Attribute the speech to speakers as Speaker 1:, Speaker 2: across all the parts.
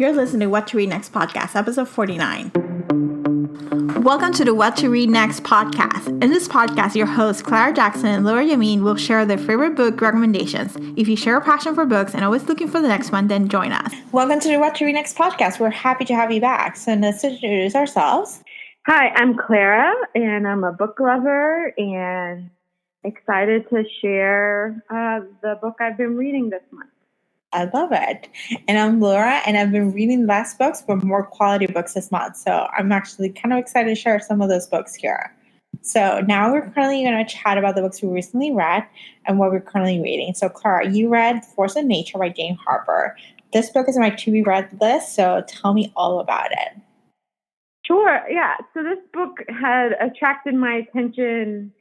Speaker 1: You're listening to What to Read Next podcast, episode 49. Welcome to the What to Read Next podcast. In this podcast, your hosts, Clara Jackson and Laura Yamin, will share their favorite book recommendations. If you share a passion for books and always looking for the next one, then join us. Welcome to the What to Read Next podcast. We're happy to have you back. So let's introduce ourselves.
Speaker 2: Hi, I'm Clara, and I'm a book lover and excited to share the book I've been reading this month.
Speaker 1: I love it. And I'm Laura, and I've been reading less books, but more quality books this month. So I'm actually kind of excited to share some of those books here. So now we're currently going to chat about the books we recently read and what we're currently reading. So Clara, you read Force of Nature by Jane Harper. This book is on my to-be-read list, so tell me all about it.
Speaker 2: Sure, yeah. So this book had attracted my attention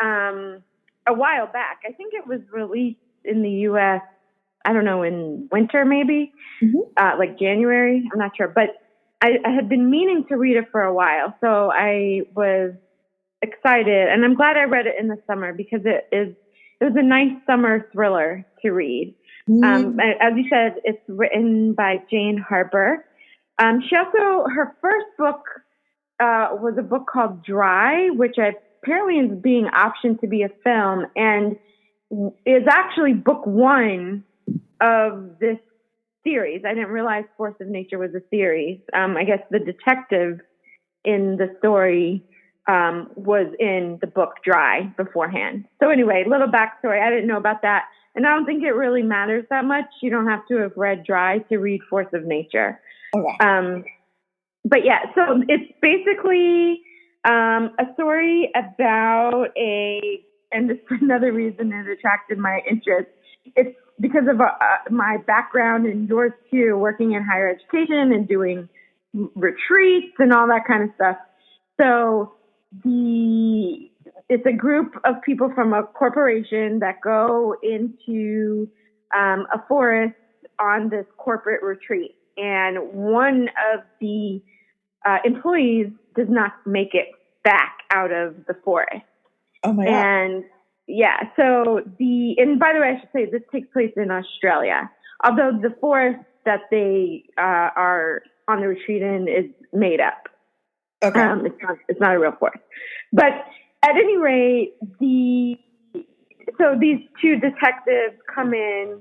Speaker 2: a while back. I think it was released in the U.S., I don't know, in winter maybe, like January. I'm not sure. But I had been meaning to read it for a while. So I was excited. And I'm glad I read it in the summer because it was a nice summer thriller to read. As you said, it's written by Jane Harper. She also, her first book was a book called Dry, which apparently is being optioned to be a film and is actually book one of this series. I didn't realize Force of Nature was a series. I guess the detective in the story was in the book Dry beforehand. So anyway, little backstory. I didn't know about that. And I don't think it really matters that much. You don't have to have read Dry to read Force of Nature. Okay. But yeah, so it's basically a story about and this is another reason it attracted my interest. It's because of my background and yours too, working in higher education and doing retreats and all that kind of stuff. So it's a group of people from a corporation that go into a forest on this corporate retreat. And one of the employees does not make it back out of the forest.
Speaker 1: Oh my God.
Speaker 2: And yeah, so and by the way, I should say this takes place in Australia, although the forest that they are on the retreat in is made up.
Speaker 1: Okay.
Speaker 2: It's not a real forest. But at any rate, so these two detectives come in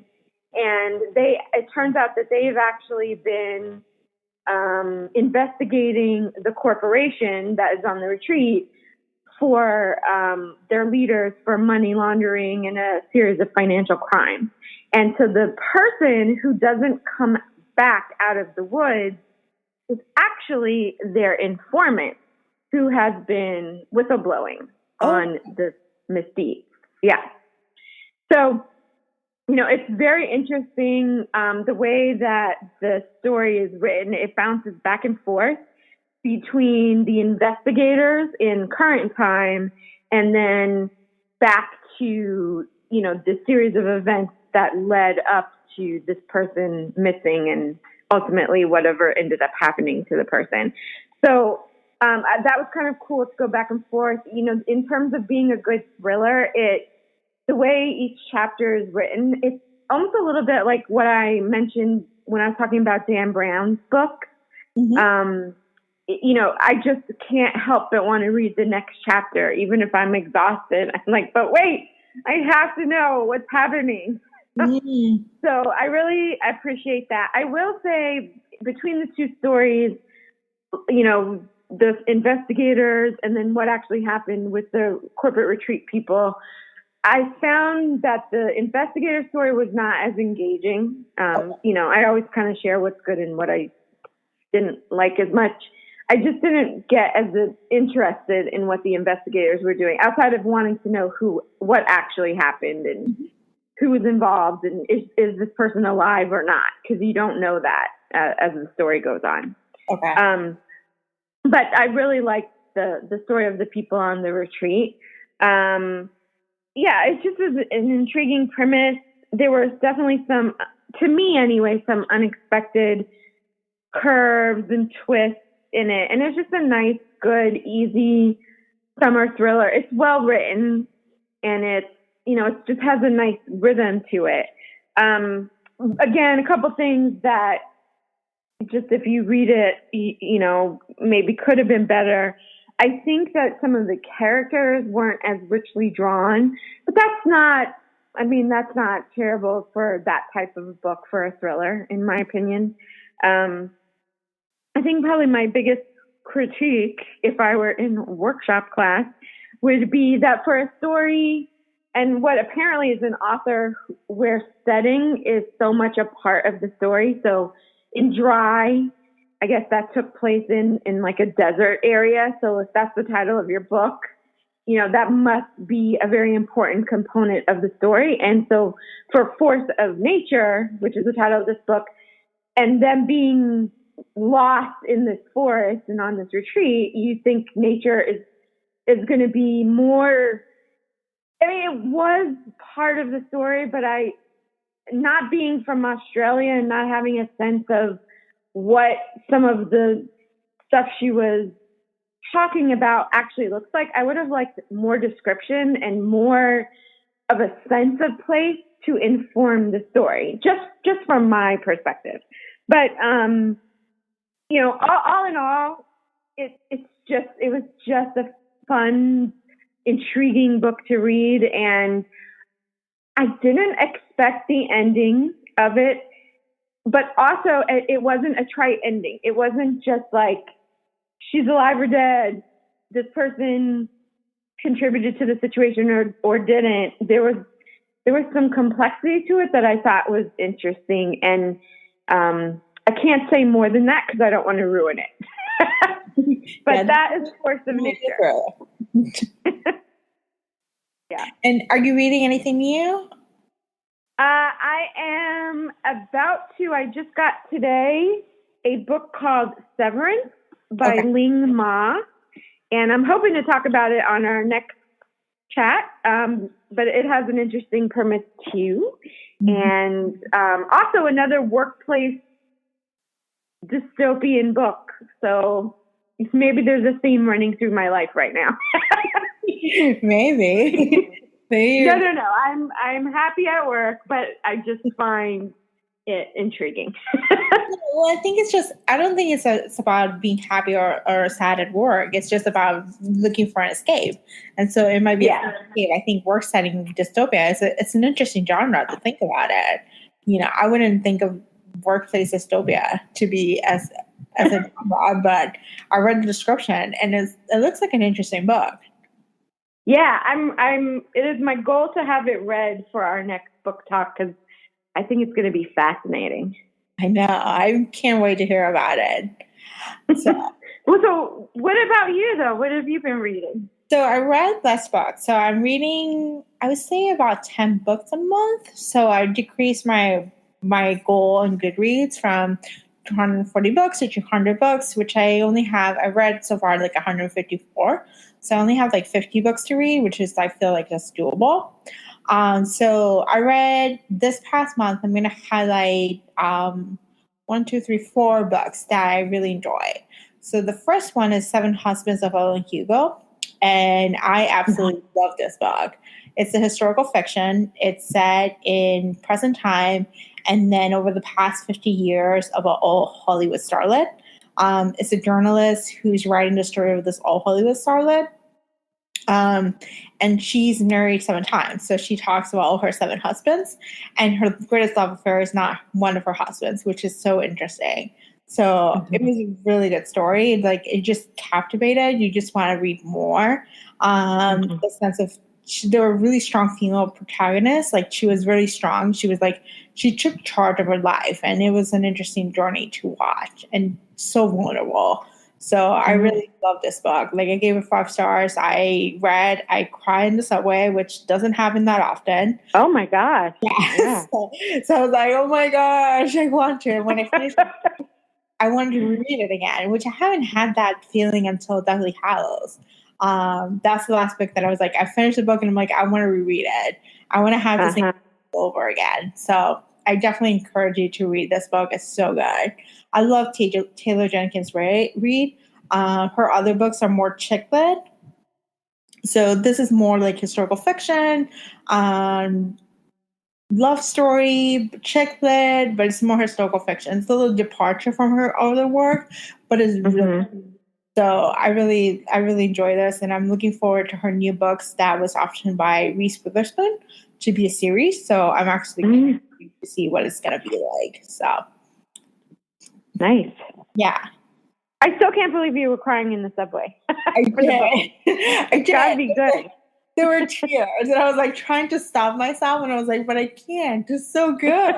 Speaker 2: and it turns out that they've actually been investigating the corporation that is on the retreat for their leaders for money laundering and a series of financial crimes. And so the person who doesn't come back out of the woods is actually their informant who has been whistleblowing on this misdeed. Yeah. So, it's very interesting the way that the story is written. It bounces back and forth between the investigators in current time and then back to, the series of events that led up to this person missing and ultimately whatever ended up happening to the person. So that was kind of cool to go back and forth. In terms of being a good thriller, the way each chapter is written, it's almost a little bit like what I mentioned when I was talking about Dan Brown's book. I just can't help but want to read the next chapter, even if I'm exhausted. I'm like, but wait, I have to know what's happening. So I really appreciate that. I will say between the two stories, the investigators and then what actually happened with the corporate retreat people, I found that the investigator story was not as engaging. I always kind of share what's good and what I didn't like as much. I just didn't get as interested in what the investigators were doing outside of wanting to know what actually happened and who was involved and is this person alive or not, because you don't know that as the story goes on.
Speaker 1: Okay.
Speaker 2: But I really liked the story of the people on the retreat. It's just an intriguing premise. There was definitely some, to me anyway, some unexpected curves and twists in it. And it's just a nice, good, easy summer thriller. It's well written and it just has a nice rhythm to it. Again, a couple things that just if you read it, you know, maybe could have been better. I think that some of the characters weren't as richly drawn, but that's not terrible for that type of book for a thriller, in my opinion. I think probably my biggest critique, if I were in workshop class, would be that for a story, and what apparently is an author where setting is so much a part of the story. So in Dry, I guess that took place in like a desert area. So if that's the title of your book, you know, that must be a very important component of the story. And so for Force of Nature, which is the title of this book, and them being lost in this forest and on this retreat, you think nature is going to be more. I mean, it was part of the story, but not being from Australia and not having a sense of what some of the stuff she was talking about actually looks like, I would have liked more description and more of a sense of place to inform the story, just from my perspective. But you know, all in all, it was just a fun, intriguing book to read, and I didn't expect the ending of it, but also it wasn't a trite ending. It wasn't just like she's alive or dead, this person contributed to the situation or didn't. There was some complexity to it that I thought was interesting, and I can't say more than that because I don't want to ruin it. But yeah, that is Force of Nature. Yeah.
Speaker 1: And are you reading anything new?
Speaker 2: I am about to. I just got today a book called Severance by Ling Ma, and I'm hoping to talk about it on our next chat. But it has an interesting premise too, and also another workplace dystopian book. So maybe there's a theme running through my life right now.
Speaker 1: Maybe.
Speaker 2: No. I'm happy at work, but I just find it intriguing.
Speaker 1: Well, I think I don't think it's about being happy or sad at work. It's just about looking for an escape. And so it might be an escape. I think work setting dystopia it's an interesting genre to think about it. You know, I wouldn't think of workplace dystopia to be as a genre, but I read the description and it looks like an interesting book.
Speaker 2: Yeah, it is my goal to have it read for our next book talk because I think it's going to be fascinating.
Speaker 1: I know. I can't wait to hear about it. So,
Speaker 2: so what about you, though? What have you been reading?
Speaker 1: So I read less books. So I'm reading, I would say about 10 books a month. So I decreased my goal on Goodreads from 240 books to 200 books, which I read so far like 154. So I only have like 50 books to read, which is, I feel like that's doable. So I read this past month, I'm going to highlight 4 books that I really enjoy. So the first one is 7 Husbands of Evelyn Hugo. And I absolutely love this book. It's a historical fiction. It's set in present time and then over the past 50 years of an old Hollywood starlet. It's a journalist who's writing the story of this old Hollywood starlet. And she's married 7 times. So she talks about all her 7 husbands. And her greatest love affair is not one of her husbands, which is so interesting. So it was a really good story. Like, it just captivated. You just want to read more. The sense of, there were really strong female protagonists. Like, she was really strong. She was like, she took charge of her life. And it was an interesting journey to watch and so vulnerable. So I really love this book. Like, I gave it 5 stars. I cried in the subway, which doesn't happen that often.
Speaker 2: Oh my gosh.
Speaker 1: Yeah. So I was like, oh my gosh, I want to. And when I finished it, I wanted to read it again, which I haven't had that feeling until Deathly Hallows. That's the last book that I was like, I finished the book and I'm like, I want to reread it. I want to have this thing over again. So I definitely encourage you to read this book. It's so good. I love Taylor Jenkins Reid. Her other books are more chick lit. So this is more like historical fiction. love story, chick lit, but it's more historical fiction. It's a little departure from her other work, but it's really so I really enjoy this, and I'm looking forward to her new books that was optioned by Reese Witherspoon to be a series. So I'm actually curious to see what it's gonna be like. So
Speaker 2: nice.
Speaker 1: Yeah.
Speaker 2: I still can't believe you were crying in the subway.
Speaker 1: I did.
Speaker 2: It's gotta be good.
Speaker 1: There were tears, and I was like trying to stop myself, and I was like, but I can't. It's so good.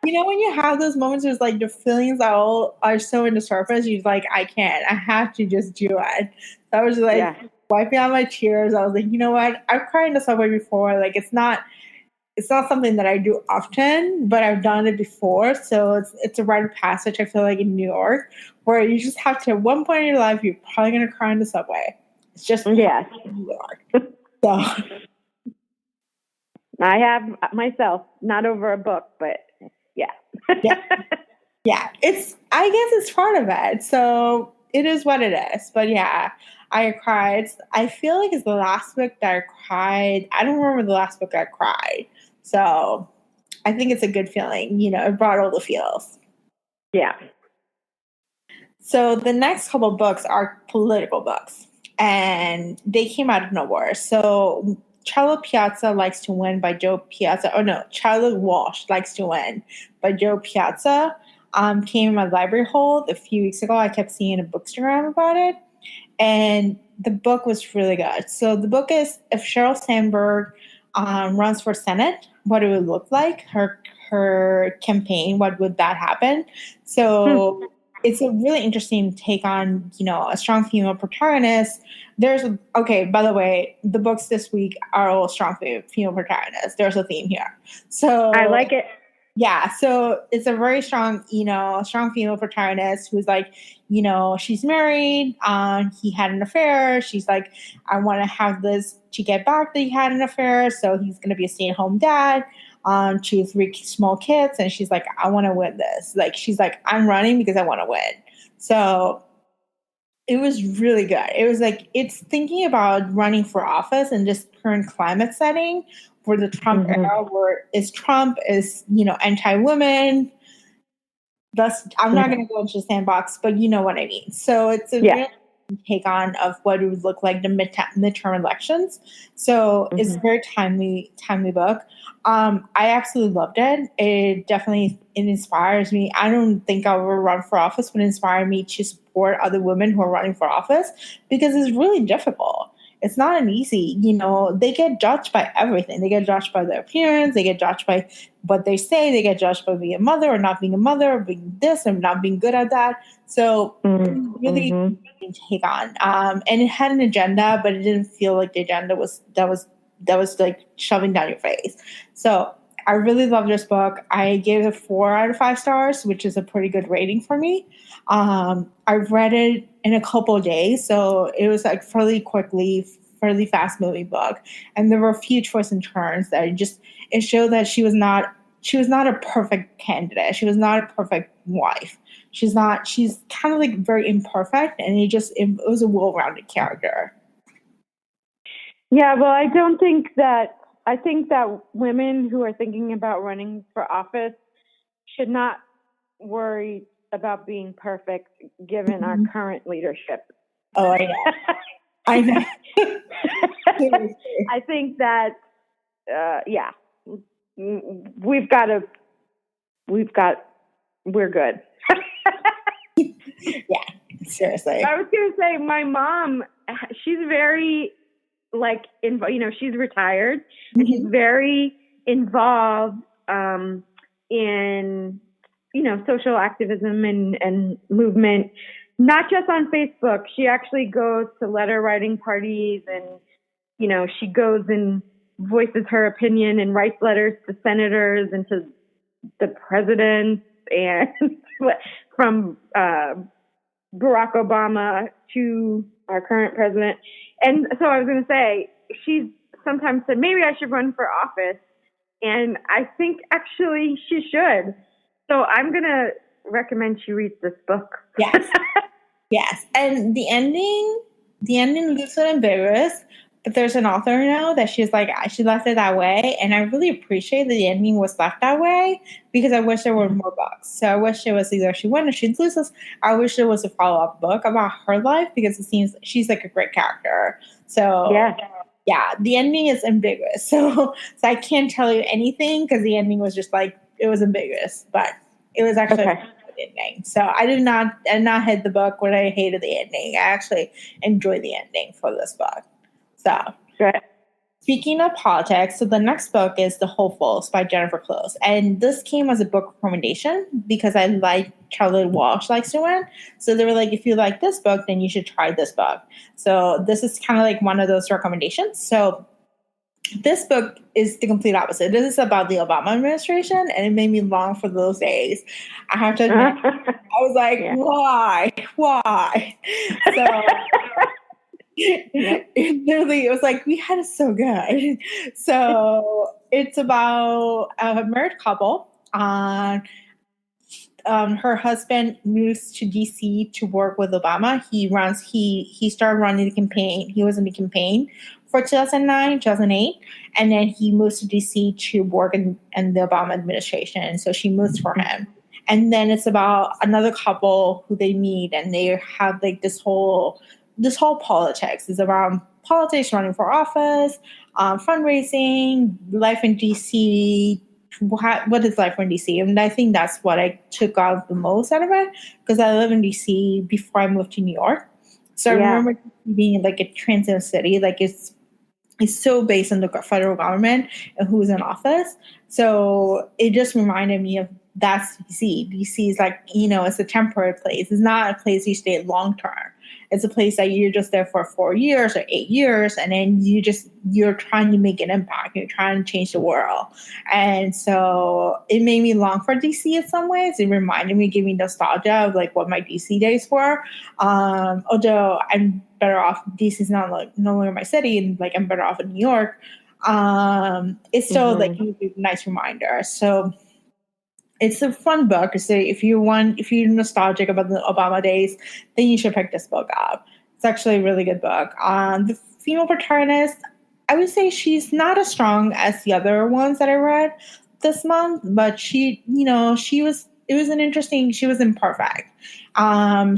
Speaker 1: You know, when you have those moments, there's like the feelings are so in the surface. You're like, I can't. I have to just do it. So I was like wiping out my tears. I was like, you know what? I've cried in the subway before. Like it's not something that I do often, but I've done it before. So it's a rite of passage. I feel like in New York, where you just have to. At one point in your life, you're probably gonna cry in the subway. It's just New York. So
Speaker 2: I have myself, not over a book, but yeah.
Speaker 1: I guess it's part of it. So it is what it is. But yeah, I cried. I feel like it's the last book that I cried. I don't remember the last book I cried. So I think it's a good feeling. You know, it brought all the feels.
Speaker 2: Yeah.
Speaker 1: So the next couple of books are political books, and they came out of nowhere. So Jo Piazza Likes to Win by Jo Piazza. Oh no, Charlotte Walsh Likes to Win by Jo Piazza came in my library hold a few weeks ago. I kept seeing a bookstagram about it, and the book was really good. So the book is if Sheryl Sandberg runs for Senate, what it would look like, her campaign, what would that happen? So it's a really interesting take on, you know, a strong female protagonist. By the way, the books this week are all strong female protagonists. There's a theme here. So
Speaker 2: I like it.
Speaker 1: Yeah, so it's a very strong, you know, strong female protagonist who's like, you know, she's married, he had an affair. She's like, I want to have this to get back that he had an affair. So he's going to be a stay-at-home dad. She has 3 small kids, and she's like, I want to win this. Like, she's like, I'm running because I want to win. So it was really good. It was like, it's thinking about running for office and just current climate setting for the Trump era, where Trump is, you know, anti-women. Thus, I'm not going to go into the sandbox, but you know what I mean. So it's a real take on of what it would look like the midterm elections. So it's a very timely book. I absolutely loved it. It inspires me. I don't think I will run for office, but it inspired me to support other women who are running for office, because it's really difficult. It's not an easy, you know, they get judged by everything. They get judged by their appearance. They get judged by what they say. They get judged by being a mother or not being a mother, or being this and not being good at that. So really take on. And it had an agenda, but it didn't feel like the agenda was like shoving down your face. So I really love this book. I gave it 4 out of 5 stars, which is a pretty good rating for me. I've read it in a couple of days, so it was like fairly fast moving book. And there were a few twists and turns that it showed that she was not a perfect candidate. She was not a perfect wife. She's kind of like very imperfect, and it was a well-rounded character.
Speaker 2: Yeah, well, I think that women who are thinking about running for office should not worry about being perfect given our current leadership.
Speaker 1: Oh, I know. I know.
Speaker 2: I think that, we're good.
Speaker 1: Yeah, seriously.
Speaker 2: I was going to say, my mom, she's very, like, she's retired, and she's very involved in, you know, social activism and movement, not just on Facebook. She actually goes to letter writing parties, and, you know, she goes and voices her opinion and writes letters to senators and to the president, and from Barack Obama to our current president. And so I was going to say, she's sometimes said, maybe I should run for office. And I think actually she should. So I'm going to recommend she reads this book.
Speaker 1: Yes. Yes. And the ending leaves it ambiguous, But there's an author now that she's like, she left it that way. And I really appreciate that the ending was left that way because I wish there were more books. So I wish it was either she wins or she loses. I wish there was a follow-up book about her life because it seems she's like a great character. So yeah, the ending is ambiguous. So I can't tell you anything because the ending was just like, it was ambiguous, but it was actually a good ending. So I did not hate the book when I hated the ending. I actually enjoyed the ending for this book. So, speaking of politics, so the next book is The Hopefuls by Jennifer Close. And this came as a book recommendation because I like Charlotte Walsh Likes to Win. So they were like, if you like this book, then you should try this book. So this is kind of like one of those recommendations. So this book is the complete opposite. This is about the Obama administration, and it made me long for those days. I have to admit, I was like, why? So... it was like we had it so good. So it's about a married couple. Her husband moves to DC to work with Obama. He started running the campaign. He was in the campaign for 2009, 2008, and then he moves to DC to work in the Obama administration. So she moves for him. And then it's about another couple who they meet, and they have like this whole politics is around politics, running for office, fundraising, life in DC. What is life in DC? And I think that's what I took out the most out of it because I live in DC before I moved to New York. So I remember being like a transit city, like it's so based on the federal government and who's in office. So it just reminded me of that's DC. DC is like, it's a temporary place. It's not a place you stay long term. It's a place that you're just there for 4 years or 8 years, and then you're trying to make an impact. You're trying to change the world. And so it made me long for DC in some ways. It reminded me, gave me nostalgia of like what my DC days were. Although I'm better off, DC is no longer my city, and like I'm better off in New York. It's still like a nice reminder. So it's a fun book. So if you're nostalgic about the Obama days, then you should pick this book up. It's actually a really good book. The female protagonist, I would say she's not as strong as the other ones that I read this month, but she was imperfect.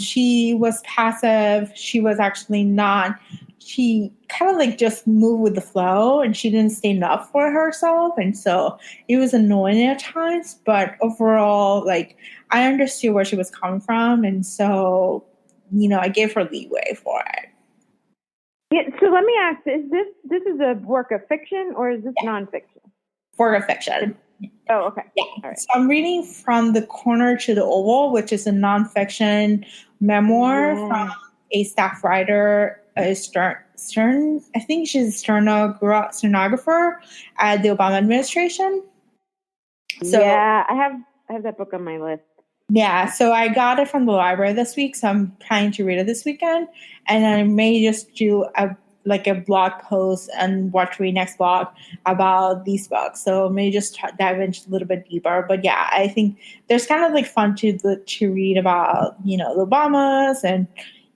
Speaker 1: She was passive. She was actually not. She kind of like just moved with the flow, and she didn't stand up for herself. And so it was annoying at times, but overall, like I understood where she was coming from. And so, I gave her leeway for it.
Speaker 2: Yeah, so let me ask, is this is a work of fiction or is this nonfiction?
Speaker 1: Work of fiction.
Speaker 2: Oh, okay.
Speaker 1: Yeah.
Speaker 2: All right.
Speaker 1: So I'm reading From the Corner to the Oval, which is a nonfiction memoir from a staff writer, Stern. I think she's a stenographer at the Obama administration. So
Speaker 2: yeah, I have that book on my list.
Speaker 1: Yeah, so I got it from the library this week, so I'm planning to read it this weekend, and I may just do a blog post and what to read next blog about these books. So maybe just dive into a little bit deeper. But yeah, I think there's kind of like fun to read about the Obamas and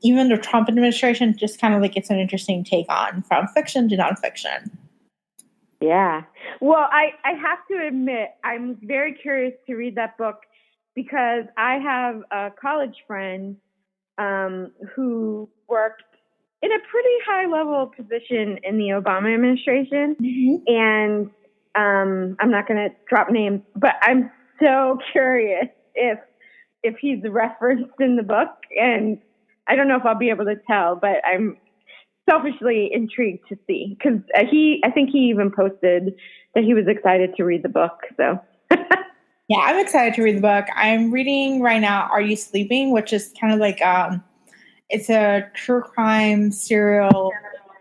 Speaker 1: even the Trump administration. Just kind of like it's an interesting take on from fiction to nonfiction.
Speaker 2: Yeah, well, I have to admit I'm very curious to read that book because I have a college friend who worked in a pretty high-level position in the Obama administration. Mm-hmm. And I'm not going to drop names, but I'm so curious if he's referenced in the book. And I don't know if I'll be able to tell, but I'm selfishly intrigued to see. Because I think he even posted that he was excited to read the book, so...
Speaker 1: Yeah, I'm excited to read the book. I'm reading right now Are You Sleeping?, which is kind of like it's a true crime serial.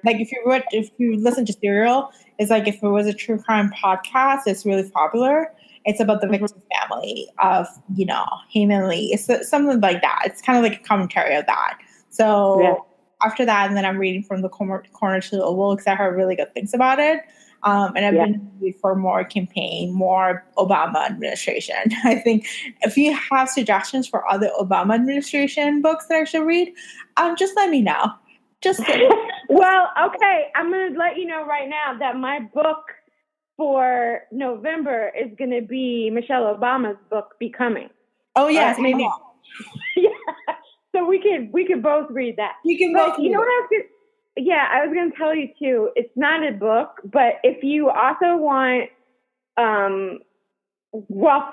Speaker 1: Like if you listen to Serial, it's like if it was a true crime podcast, it's really popular. It's about the victim's family of, him and Lee. It's something like that. It's kind of like a commentary of that. So after that, and then I'm reading From the Corner to the Oval because I heard really good things about it. And I've been reading for more campaign, more Obama administration. I think if you have suggestions for other Obama administration books that I should read, just let me know. Just
Speaker 2: Well, okay, I'm going to let you know right now that my book for November is going to be Michelle Obama's book, Becoming.
Speaker 1: oh yes,
Speaker 2: maybe. Yeah. So we could both read that.
Speaker 1: You can
Speaker 2: but
Speaker 1: both.
Speaker 2: You know what I was going to tell you too. It's not a book, but if you also want,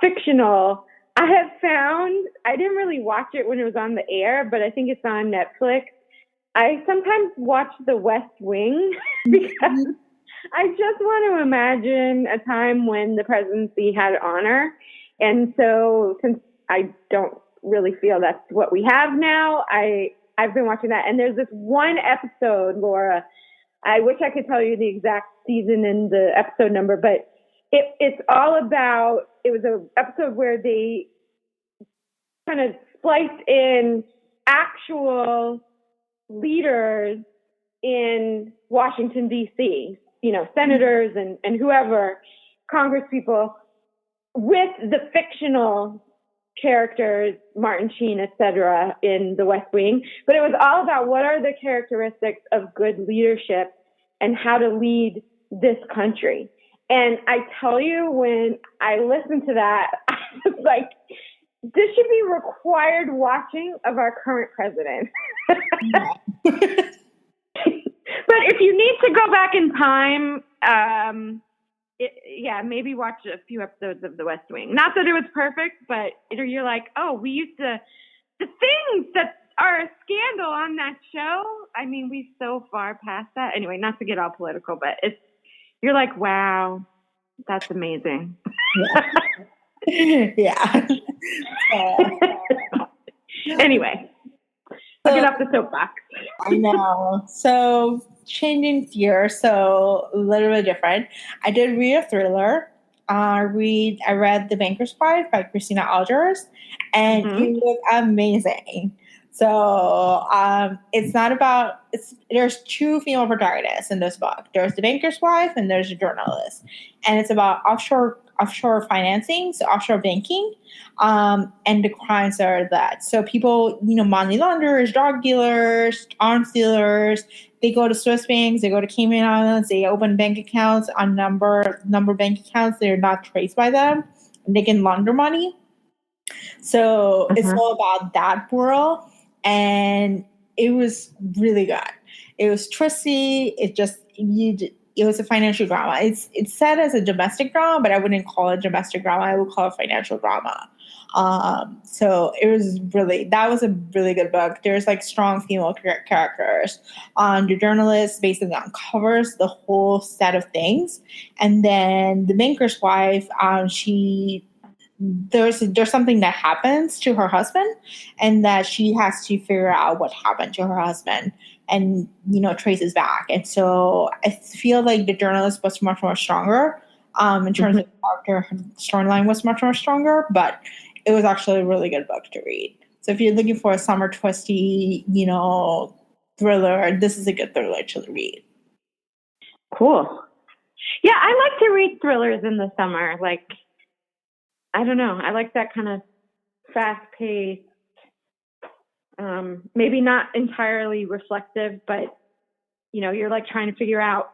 Speaker 2: fictional, I have found, I didn't really watch it when it was on the air, but I think it's on Netflix. I sometimes watch The West Wing because I just want to imagine a time when the presidency had honor. And so since I don't really feel that's what we have now, I've been watching that. And there's this one episode, Laura, I wish I could tell you the exact season and the episode number, but it's all about, it was an episode where they kind of spliced in actual leaders in Washington, D.C., senators and whoever, Congress people, with the fictional characters, Martin Sheen, etc., in The West Wing. But it was all about what are the characteristics of good leadership and how to lead this country. And I tell you, when I listened to that, I was like, this should be required watching of our current president. But if you need to go back in time, maybe watch a few episodes of The West Wing. Not that it was perfect, but you're like, oh, we used to, the things that are a scandal on that show. I mean, we're so far past that. Anyway, not to get all political, but you're like, wow, that's amazing.
Speaker 1: Yeah.
Speaker 2: Anyway, I'll get off the soapbox.
Speaker 1: I know. So changing gears, so a little bit different. I did read a thriller. I read The Banker's Wife by Cristina Alger, and it was amazing. So it's not about, there's two female protagonists in this book. There's the banker's wife and there's a journalist. And it's about offshore financing, so offshore banking, and the crimes that are that. So people, money launderers, drug dealers, arms dealers, they go to Swiss banks, they go to Cayman Islands, they open bank accounts on number bank accounts that are not traced by them, and they can launder money. So it's all about that world. And it was really good. It was twisty. It was a financial drama. It's set as a domestic drama, but I wouldn't call it domestic drama. I would call it financial drama. So that was a really good book. There's like strong female characters. The journalist basically uncovers the whole set of things. And then the banker's wife, there's something that happens to her husband, and that she has to figure out what happened to her husband and, traces back. And so I feel like the journalist was much more stronger in terms of her storyline was much more stronger, but it was actually a really good book to read. So if you're looking for a summer twisty, thriller, this is a good thriller to read.
Speaker 2: Cool. Yeah, I like to read thrillers in the summer. Like, I don't know. I like that kind of fast-paced, maybe not entirely reflective, but, you're like trying to figure out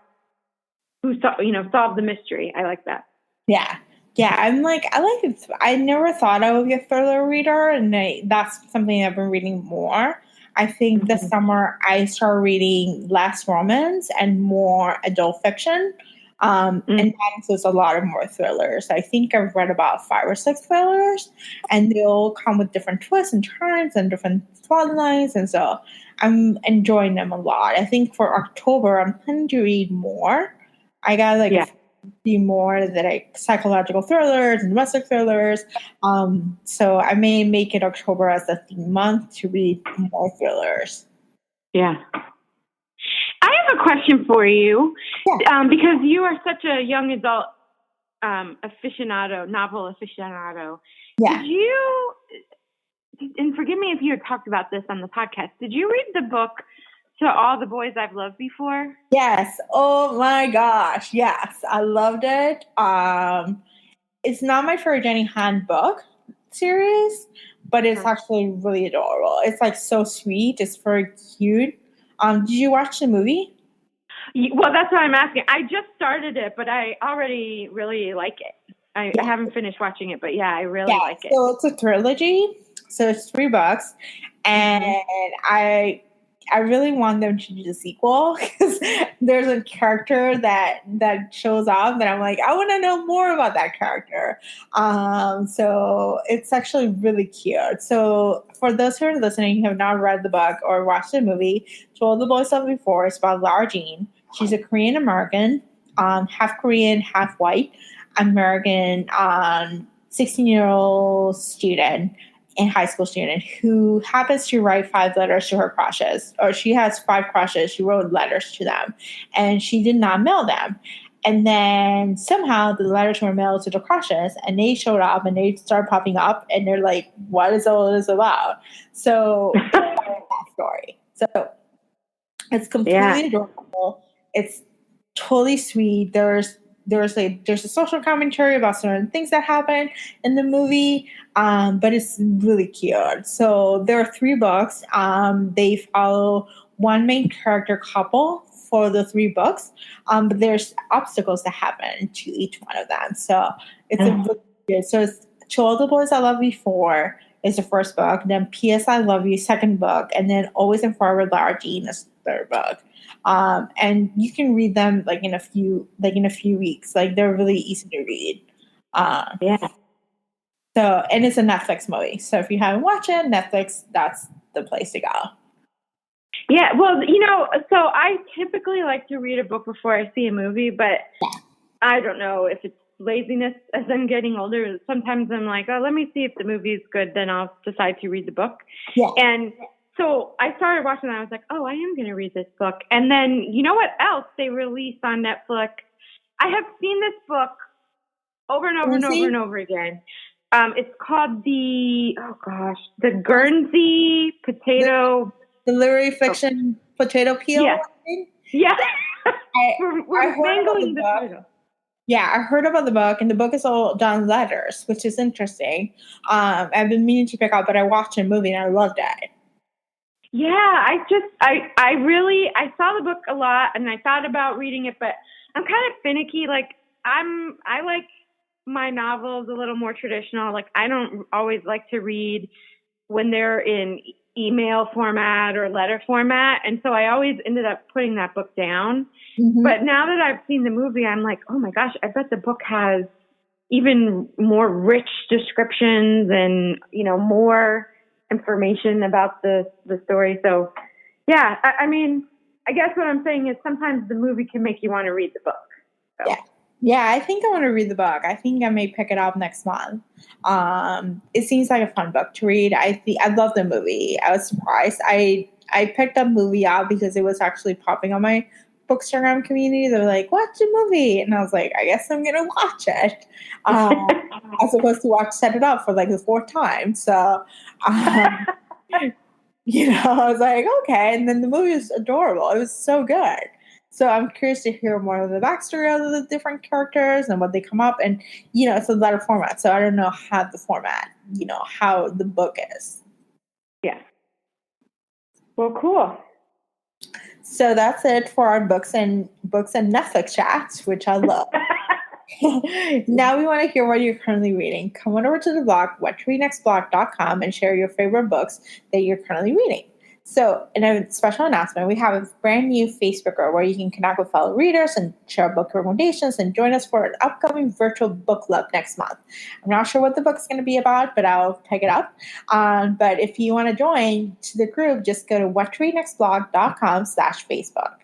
Speaker 2: solve the mystery. I like that.
Speaker 1: Yeah. Yeah, I like it. I never thought I would be a thriller reader, and that's something I've been reading more. I think this summer I started reading less romance and more adult fiction. And that includes a lot of more thrillers. I think I've read about 5 or 6 thrillers, and they all come with different twists and turns and different plot lines. And so I'm enjoying them a lot. I think for October, I'm planning to read more. I got be more psychological thrillers and domestic thrillers. So I may make it October as a theme month to read more thrillers.
Speaker 2: Yeah. I have a question for you, because you are such a young adult novel aficionado.
Speaker 1: Yeah.
Speaker 2: Did you, and forgive me if you had talked about this on the podcast, did you read the book To All the Boys I've Loved Before?
Speaker 1: Yes. Oh my gosh. Yes. I loved it. It's not my favorite Jenny Han book series, but it's actually really adorable. It's like so sweet. It's very cute. Did you watch the movie?
Speaker 2: Well, that's what I'm asking. I just started it, but I already really like it. I haven't finished watching it, but yeah, I really like it.
Speaker 1: So it's a trilogy. So it's 3 books, and I really want them to do the sequel because there's a character that shows up, and I'm like, I want to know more about that character. So it's actually really cute. So for those who are listening who have not read the book or watched the movie, To All the Boys Love Before, it's about Clara Jean. She's a Korean American, half Korean, half white American, 16-year-old student and high school student who happens to write 5 letters to her crushes, or she has 5 crushes. She wrote letters to them, and she did not mail them. And then somehow the letters were mailed to the crushes, and they showed up, and they started popping up, and they're like, "What is all this about?" So that story. So it's completely adorable. It's totally sweet. There's a social commentary about certain things that happen in the movie, but it's really cute. So there are 3 books. They follow one main character couple for the 3 books, but there's obstacles that happen to each one of them. So it's a really good. So it's To All the Boys I Loved Before is the first book, then P.S. I Love You, second book, and then Always and Forever Clara Jean is the third book. And you can read them in a few weeks. Like, they're really easy to read. So, and it's a Netflix movie. So if you haven't watched it, Netflix, that's the place to go.
Speaker 2: Yeah, well, so I typically like to read a book before I see a movie, but I don't know if it's laziness as I'm getting older. Sometimes I'm like, oh, let me see if the movie is good, then I'll decide to read the book. Yeah. And so I started watching it, and I was like, oh, I am going to read this book. And then, you know what else they released on Netflix? I have seen this book over and over and over and over again. It's called the Guernsey Potato...
Speaker 1: The literary fiction potato peel.
Speaker 2: Yeah.
Speaker 1: We're mangling the title. Yeah, I heard about the book, and the book is all done letters, which is interesting. I've been meaning to pick up, but I watched a movie and I loved it.
Speaker 2: Yeah, I saw the book a lot, and I thought about reading it, but I'm kind of finicky. Like, I like my novels a little more traditional. Like, I don't always like to read when they're in email format or letter format. And so I always ended up putting that book down. Mm-hmm. But now that I've seen the movie, I'm like, oh my gosh, I bet the book has even more rich descriptions and, more information about the story. So yeah, I mean, I guess what I'm saying is sometimes the movie can make you want to read the book. So.
Speaker 1: Yeah, I think I want to read the book. I think I may pick it up next month. It seems like a fun book to read. I love the movie. I was surprised. I picked the movie up because it was actually popping on my Bookstagram community. They were like, watch the movie. And I was like, I guess I'm going to watch it. As opposed to set it up for the 4th time. So, I was like, okay. And then the movie was adorable. It was so good. So I'm curious to hear more of the backstory of the different characters and what they come up. And, it's a letter format. So I don't know how the format, how the book is.
Speaker 2: Yeah. Well, cool.
Speaker 1: So that's it for our books and Netflix chats, which I love. Now we want to hear what you're currently reading. Come on over to the blog, whattoreadnextblog.com, and share your favorite books that you're currently reading. So, in a special announcement, we have a brand new Facebook group where you can connect with fellow readers and share book recommendations and join us for an upcoming virtual book club next month. I'm not sure what the book's going to be about, but I'll pick it up. But if you want to join to the group, just go to whattoreadnextblog.com/Facebook.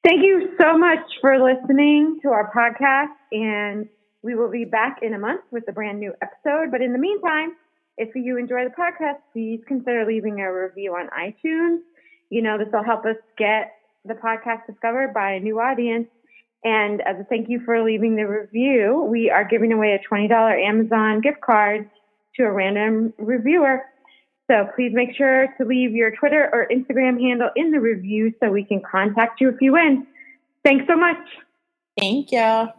Speaker 2: Thank you so much for listening to our podcast, and we will be back in a month with a brand new episode. But in the meantime, if you enjoy the podcast, please consider leaving a review on iTunes. This will help us get the podcast discovered by a new audience. And as a thank you for leaving the review, we are giving away a $20 Amazon gift card to a random reviewer. So please make sure to leave your Twitter or Instagram handle in the review so we can contact you if you win. Thanks so much.
Speaker 1: Thank you.